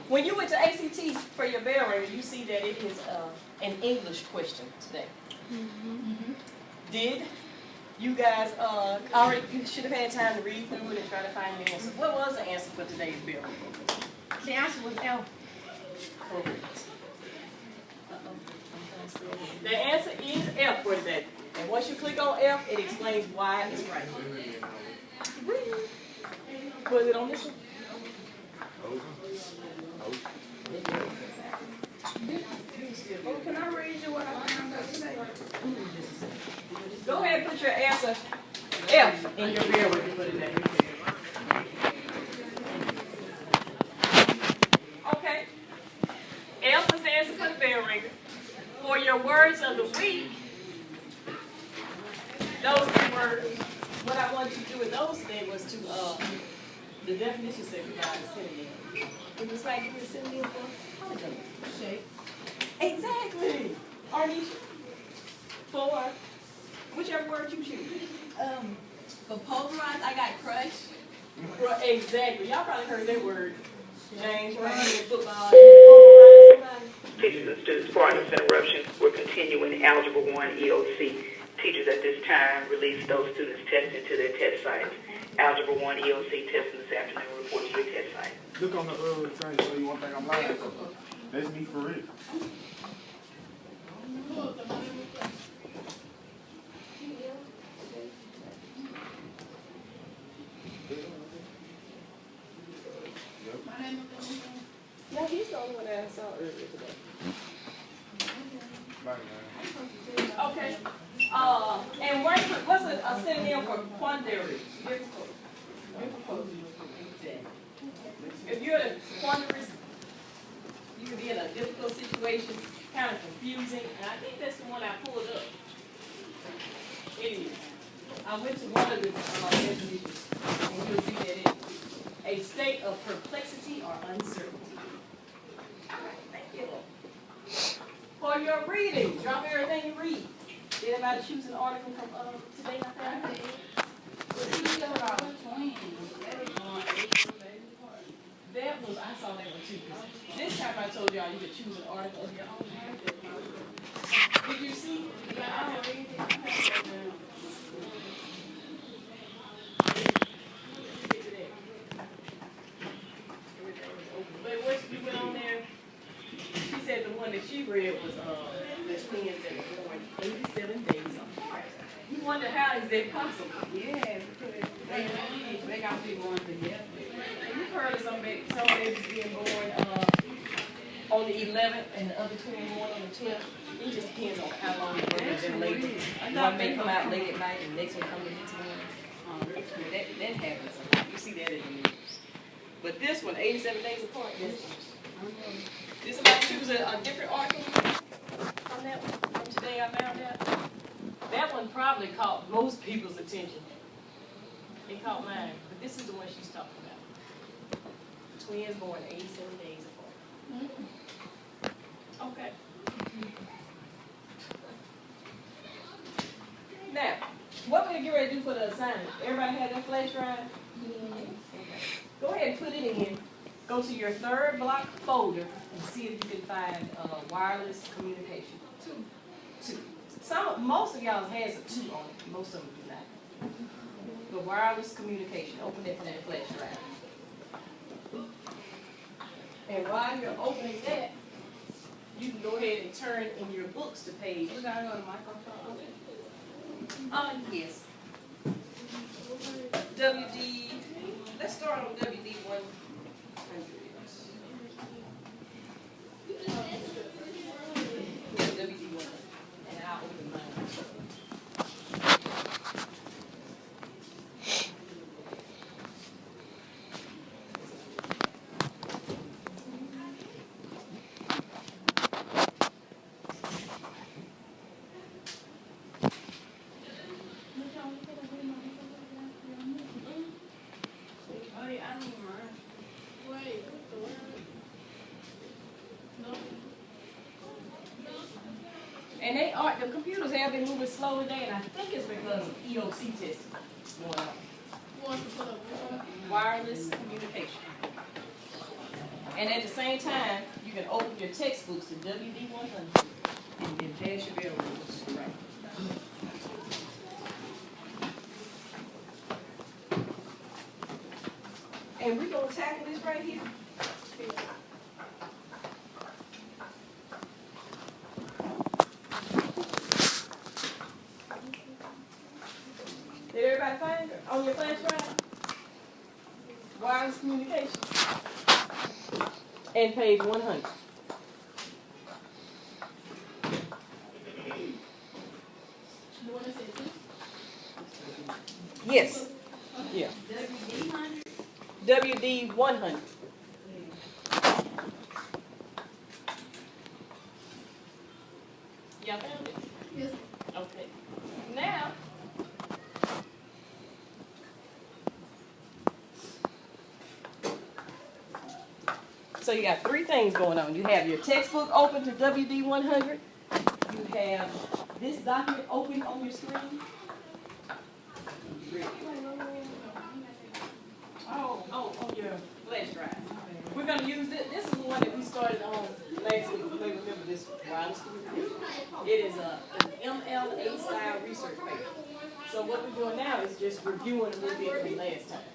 When you went to ACT for your bell ringer, you see that it is an English question today. Did you guys already, you should have had time to read through it and try to find the answer. What was the answer for today's bell ringer? The answer was L. Correct. The answer is F for today. And once you click on F, it explains why it's right. Was it on this one? Oh, can I read you what I found out today? Go ahead and put your answer F in your bell ringer for today. Okay. F was the answer for the bell ringer. For your words of the week, those three words, what I wanted you to do with those today was to, the definition said provide a synonym. It was like a synonym for polygon. Shape. Exactly. Arnisha, for whichever word you choose. For pulverized, I got crushed. Well, exactly. Y'all probably heard that word. James, right here in football. Pulverize somebody. Teachers and students, pardon this interruption. We're continuing Algebra 1 EOC. Teachers at this time release those students testing to their test sites. Algebra 1 EOC testing this afternoon. Report to your test site. Look on the thing so you won't think I'm lying. That's me for real. No, he's the only one that I saw earlier today. Okay. And what's a synonym for quandary? Difficult. If you're in a quandary, you can be in a difficult situation, kind of confusing, and I think that's the one I pulled up. It is. I went to one of the definitions, and you'll see that it's a state of perplexity or uncertainty. All right, thank you. For your reading, drop everything you read. Did anybody choose an article from today? I think. That was, I saw that one too. This time I told y'all you could choose an article of your own. Did you see? Yeah, I read it. But once you went on there, she said the one that she read was the twins that were born 87 days apart. You wonder how is that possible? Yeah, because they got to be born together. You've heard of some babies being born on the 11th and the other twin born on the 12th. It just depends on how long the baby's been late. One may come out late at night and the next one come the next morning. That happens a lot. You see that in the news. But this one, 87 days apart, did somebody choose a different article on that one from today I found out? That one probably caught most people's attention. It caught mine, but this is the one she's talking about. Twins born 87 days apart. Okay. Now, what we're getting ready to do for the assignment, everybody have their flash drive? Okay. Go ahead and put it in. Go to your third block folder and see if you can find wireless communication. Two. Most of y'all has a 2 on it. Most of them do not. The wireless communication. Open it from that flash drive. And while you're opening that, you can go ahead and turn in your books to page. We gotta go to Microsoft. Yes. WD. Let's start on WD 100. WD 100. And I'll open mine. And the computers have been moving slow today, and I think it's because of EOC testing going on. Wireless communication. And at the same time, you can open your textbooks to WD 100 and then pass your bell rules. Right. And we're gonna tackle this right here. Did everybody find it on your flash drive? Wireless communication. And page 100. Yes. Yeah. WD 100. Y'all found it? Yes. Okay. Now, so you got three things going on. You have your textbook open to WD 100. You have this document open on your screen. Oh, on your flash drive. We're going to use this. This is the one that we started on last week. You may remember this wireless communication. It is an MLA style research paper. So what we're doing now is just reviewing a little bit from last time.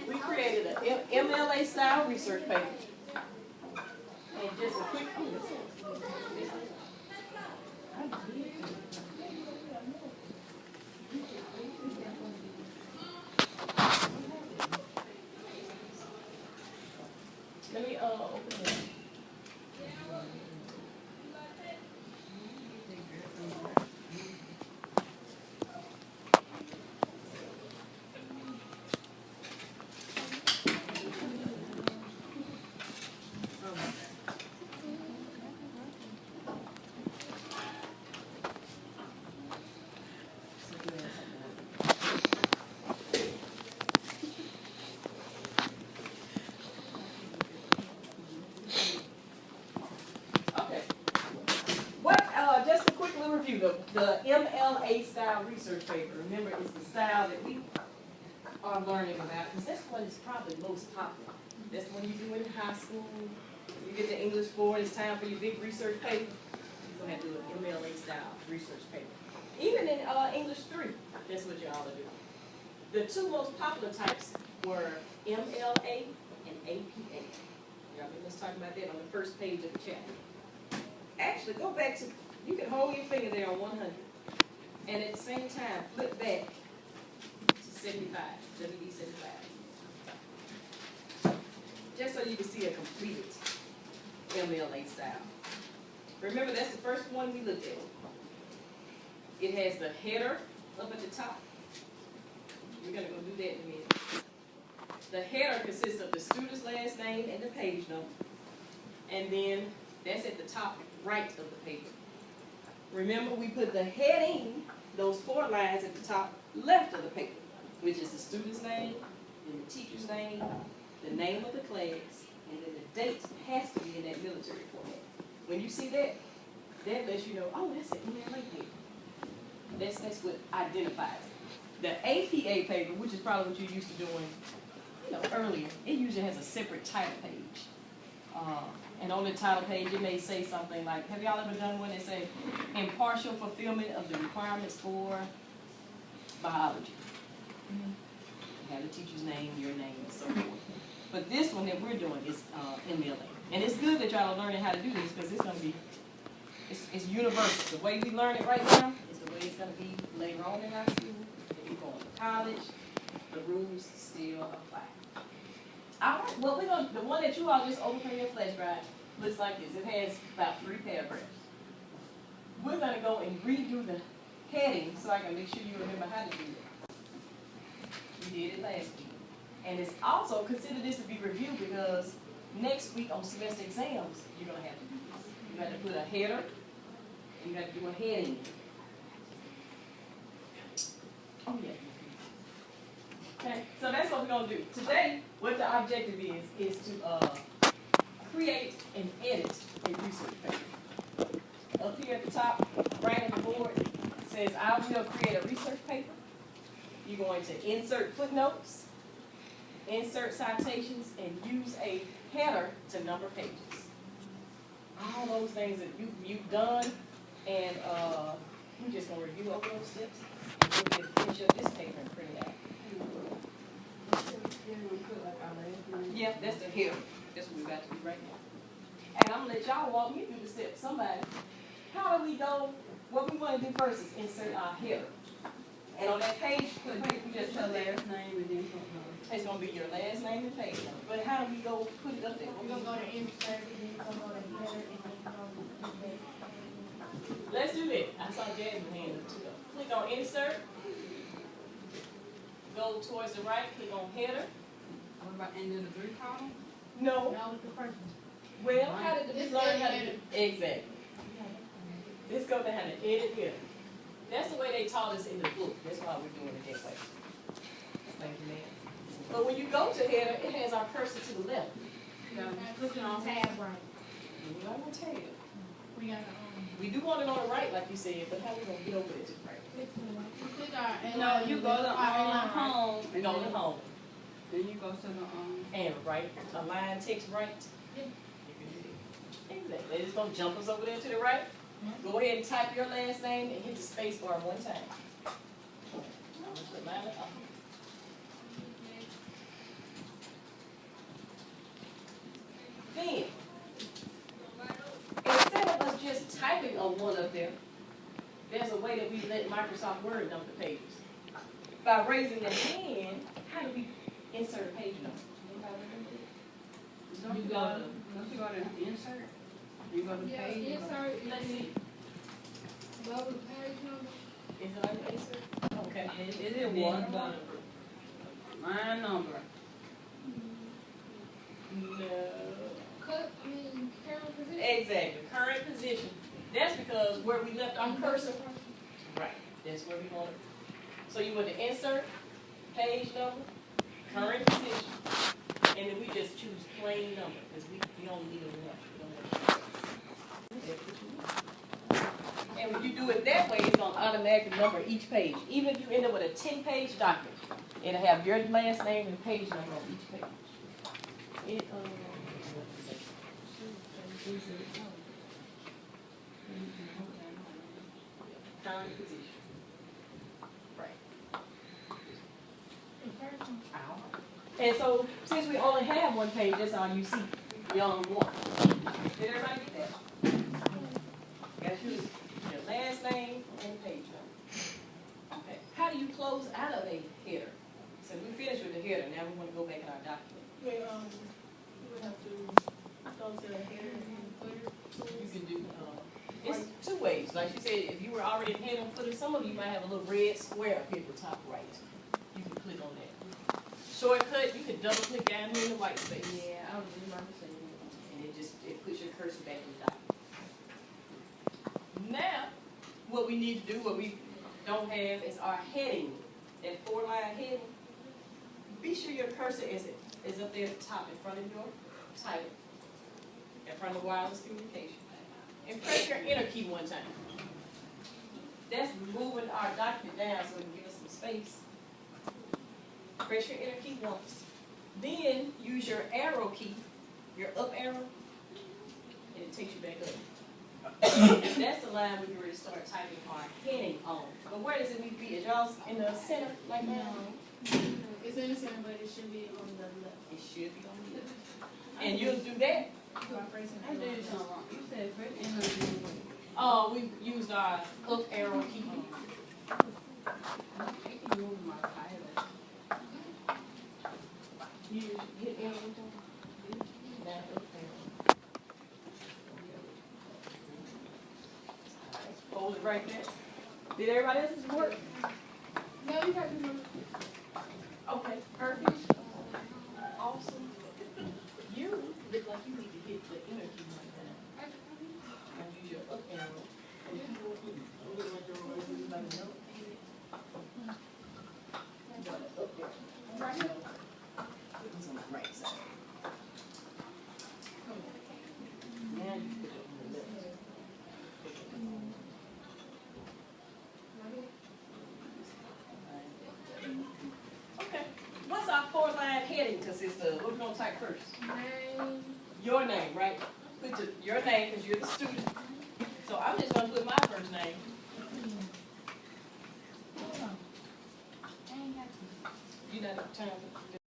We created an MLA style research paper. And just a quick, let me open it. Just a quick little review. The MLA style research paper, remember, it's the style that we are learning about, because that's one that's probably most popular. That's when you do it in high school, you get to English 4, it's time for your big research paper, you're going to have to do an MLA style research paper. Even in English 3, that's what you ought to do. The two most popular types were MLA and APA. Let's talk about that on the first page of the chapter. Actually, go back to, you can hold your finger there on 100, and at the same time, flip back to 75, WD 75. Just so you can see a completed MLA style. Remember, that's the first one we looked at. It has the header up at the top. We're going to go do that in a minute. The header consists of the student's last name and the page number. And then that's at the top right of the paper. Remember, we put the heading, those 4 lines at the top left of the paper, which is the student's name, and the teacher's name, the name of the class, and then the date has to be in that military format. When you see that, that lets you know, oh, that's an MLA paper. That's what identifies it. The APA paper, which is probably what you're used to doing, earlier, it usually has a separate title page. And on the title page, it may say something like, have y'all ever done one that say, impartial fulfillment of the requirements for biology? You have the teacher's name, your name, and so forth. But this one that we're doing is MLA. And it's good that y'all are learning how to do this, because it's going to be, it's universal. The way we learn it right now is the way it's going to be later on in our school. If you go to college, the rules still apply. All right, well, the one that you all just opened from your flash drive looks like this. It has about 3 paragraphs. We're going to go and redo the heading so I can make sure you remember how to do it. We did it last week. And it's also, consider this to be reviewed, because next week on semester exams, you're going to have to do this. You got to put a header, and you got to do a heading. Oh, yeah. Okay, so that's what we're going to do. Today, what the objective is to create and edit a research paper. Up here at the top, right on the board, it says, I will create a research paper. You're going to insert footnotes, insert citations, and use a header to number pages. All those things that you've done, and, we're just gonna review over those steps, and then we'll finish up this paper and print it out. Yeah, that's the header, that's what we got to do right now. And I'm gonna let y'all walk me through the steps, somebody. How do we go, what we wanna do first is insert our header. And on that page, we just put there, Last name and then put her. it's gonna be your last name and page number. But how do we go put it up there? We're gonna go to insert, and then we're gonna go to header, and then we're gonna go to. Let's do that. I saw Jasmine hand up too. Click on insert. Go towards the right, click on header. What about, and then the 3 column? No, No, with the first one. well, how did we This learn how to edit. do? Exactly. Let's go to how to edit here. That's the way they taught us in the book. That's why we're doing it that way. Thank you, ma'am. But when you go to header, it has our cursor to the left. Click on tab right. We're not gonna tell you. We gotta, We do want it on the right, like you said, but how we gonna get over there to the right? click our. No, you go to our home. We go to home Then you go to the, and right, align text right. Yeah. You can do that. Exactly. They're just gonna jump us over there to the right. Go ahead and type your last name and hit the space bar one time. I'm gonna put mine up. Then, instead of us just typing on one up there, there's a way that we let Microsoft Word number the pages. By raising the hand, how do we insert a page number? Anybody remember that? don't you go to insert? You go to Yeah, page. you go- insert, Let's and see. then go to page number. Is it like insert? Okay. Is it one? My number. No. Cut, current position. Exactly, current position. That's because where we left our cursor. Right, that's where we want it. So you want to insert, page number, current position, and then we just choose plain number, because we don't need a number. And when you do it that way, it's gonna automatically number each page. Even if you end up with a 10-page document, it'll have your last name and page number on each page. It, current position. Right. And so, since we only have one page, that's all you see. We only want. Did everybody get that? Got you. Your last name and page number. Okay. How do you close out of a header? So we finished with the header. Now we want to go back in our document. Well, you would have to go to the header and footer. You can do. It's two ways. Like she said, if you were already in header and footer, some of you might have a little red square up here at the top right. You can click on that. Shortcut, you can double click down here in the white space. Yeah, I was just about to say that. And it puts your cursor back in the document. Now, what we need to do, what we don't have, is our heading. That 4-line heading. Be sure your cursor is up there at the top in front of your title, in front of wireless communication. And press your enter key one time. That's moving our document down so it can give us some space. Press your enter key once. Then use your arrow key, your up arrow, and it takes you back up. That's the line we ready to start typing our heading on. But where does it need to be? Is y'all in the center like that? It's in the center, but it should be on the left. It should be on the left. And you'll do that. By pressing I the did left. something wrong. You said press enter and then We used our up arrow key. it can move my title. You hit enter with them. Now up arrow. Hold it right there. Did everybody else's work? No, you got to remember. Okay, perfect. Awesome. You look like you need to hit the enter key right now. And use your up arrow. And if you want to look like you're always everybody know. You got it up there. Right here. Put this on the right side. Now you put it on the left. it consists of? What we gonna type first? Name. Your name, right? Put your name, because you're the student. So I'm just gonna put my first name. Hold on. I ain't got to. You know, turn.